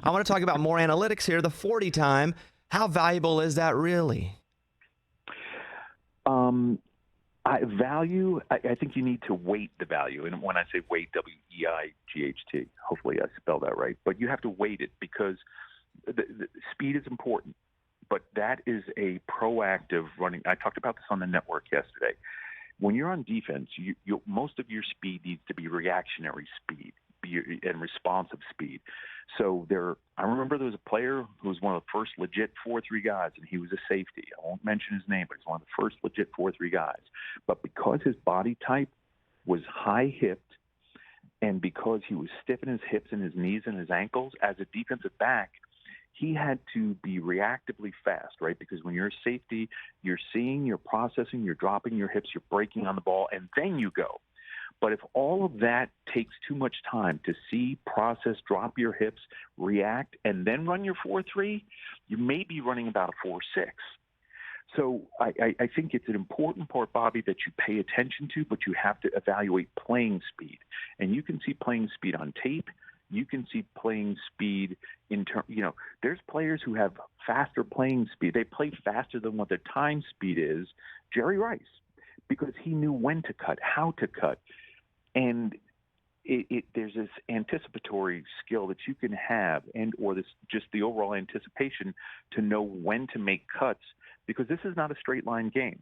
I want to talk about more analytics here, the 40 time. How valuable is that really? I think you need to weight the value. And when I say weight, W-E-I-G-H-T, hopefully I spelled that right. But you have to weight it because the speed is important. But that is a proactive running. I talked about this on the network yesterday. When you're on defense, most of your speed needs to be reactionary speed and responsive speed. So I remember there was a player who was one of the first legit 4-3 guys, and he was a safety. I won't mention his name, but he's one of the first legit 4-3 guys. But because his body type was high-hipped, and because he was stiff in his hips and his knees and his ankles, as a defensive back, he had to be reactively fast, right? Because when you're a safety, you're seeing, you're processing, you're dropping your hips, you're breaking on the ball, and then you go. But if all of that takes too much time to see, process, drop your hips, react, and then run your 4-3, you may be running about a 4-6. So I think it's an important part, Bobby, that you pay attention to, but you have to evaluate playing speed. And you can see playing speed on tape. You can see playing speed there's players who have faster playing speed. They play faster than what their time speed is. Jerry Rice, because he knew when to cut, how to cut. And there's this anticipatory skill that you can have or just the overall anticipation to know when to make cuts, because this is not a straight line game.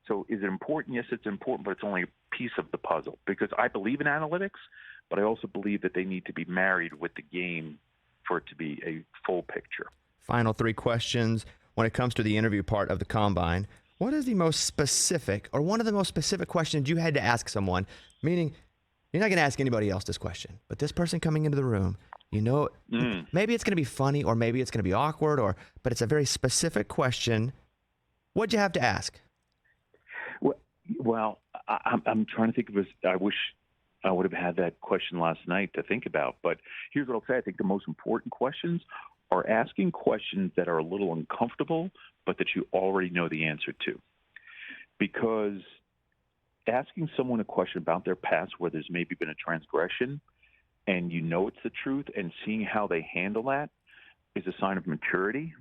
So is it important? Yes, it's important, but it's only a piece of the puzzle, because I believe in analytics, but I also believe that they need to be married with the game for it to be a full picture. Final 3 questions. When it comes to the interview part of the Combine, what is the most specific or one of the most specific questions you had to ask someone? Meaning, you're not going to ask anybody else this question, but this person coming into the room, maybe it's going to be funny or maybe it's going to be awkward, but it's a very specific question. What'd you have to ask? Well, I'm trying to think of this. I wish I would have had that question last night to think about. But here's what I'll say. I think the most important questions are asking questions that are a little uncomfortable, but that you already know the answer to. Because asking someone a question about their past where there's maybe been a transgression and it's the truth, and seeing how they handle that is a sign of maturity,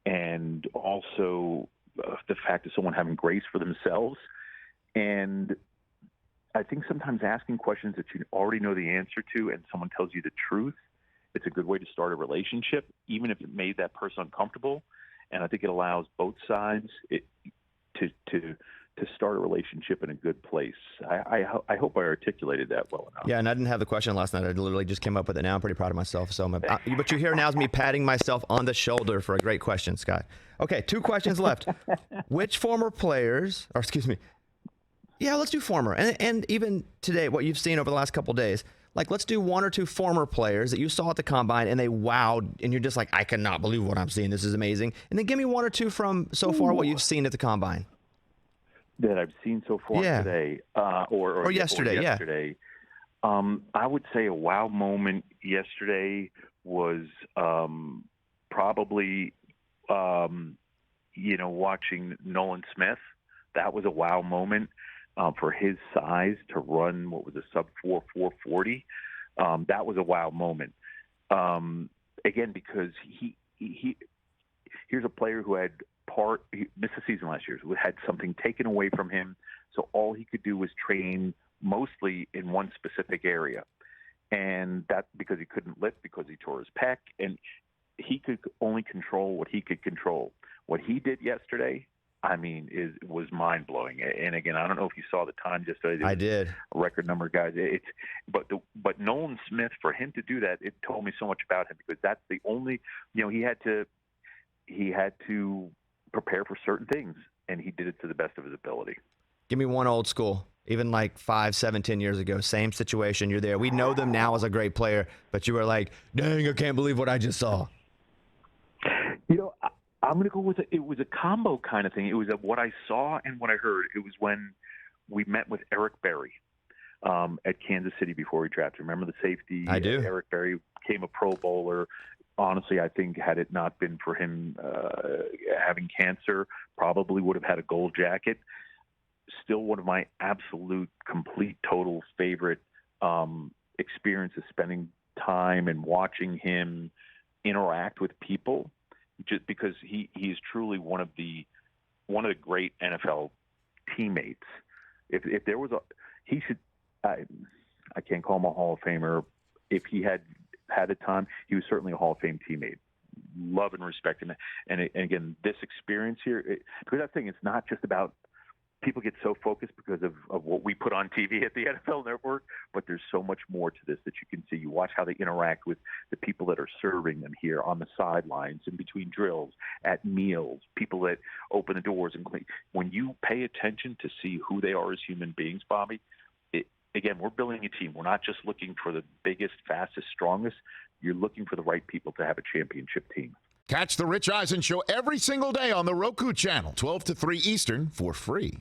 and also the fact of someone having grace for themselves. And I think sometimes asking questions that you already know the answer to and someone tells you the truth, it's a good way to start a relationship, even if it made that person uncomfortable. And I think it allows both sides to start a relationship in a good place. I hope I articulated that well enough. Yeah, and I didn't have the question last night. I literally just came up with it now. I'm pretty proud of myself. So, but you hear now is me patting myself on the shoulder for a great question, Scott. Okay, 2 questions left. Which former players, let's do former. And even today, what you've seen over the last couple of days, let's do 1 or 2 former players that you saw at the Combine and they wowed, and you're just like, I cannot believe what I'm seeing. This is amazing. And then give me 1 or 2 from so far what you've seen at the Combine. That I've seen so far today, or yesterday. Yeah. I would say a wow moment yesterday was probably watching Nolan Smith. That was a wow moment for his size to run what was a sub 4.40. That was a wow moment. Again, because he here's a player who he missed the season last year, who had something taken away from him, so all he could do was train mostly in one specific area, and that because he couldn't lift because he tore his pec, and he could only control what he could control. What he did yesterday, was mind blowing. And again, I don't know if you saw the time yesterday. I did. A record number of guys. But Nolan Smith, for him to do that, it told me so much about him, because that's the only he had to prepare for certain things, and he did it to the best of his ability. Give me 1 old school, even 5, 7, 10 years ago, same situation. You're there. We know them now as a great player, but you were like, dang, I can't believe what I just saw. I'm going to go with it was a combo kind of thing. It was what I saw and what I heard. It was when we met with Eric Berry at Kansas City before we drafted. Remember the safety? I do. Eric Berry became a Pro Bowler. Honestly, I think had it not been for him having cancer, probably would have had a gold jacket. Still one of my absolute, complete, total favorite experiences, spending time and watching him interact with people, just because he is truly one of the great NFL teammates. If there was he should, I can't call him a Hall of Famer. If he had the time, he was certainly a Hall of Fame teammate. Love and respect him. And again, this experience here, because that thing, it's not just about, people get so focused because of what we put on TV at the NFL Network, but there's so much more to this that you can see. You watch how they interact with the people that are serving them here on the sidelines, in between drills, at meals, people that open the doors and clean. When you pay attention to see who they are as human beings, Bobby, again, we're building a team. We're not just looking for the biggest, fastest, strongest. You're looking for the right people to have a championship team. Catch the Rich Eisen Show every single day on the Roku channel, 12 to 3 Eastern, for free.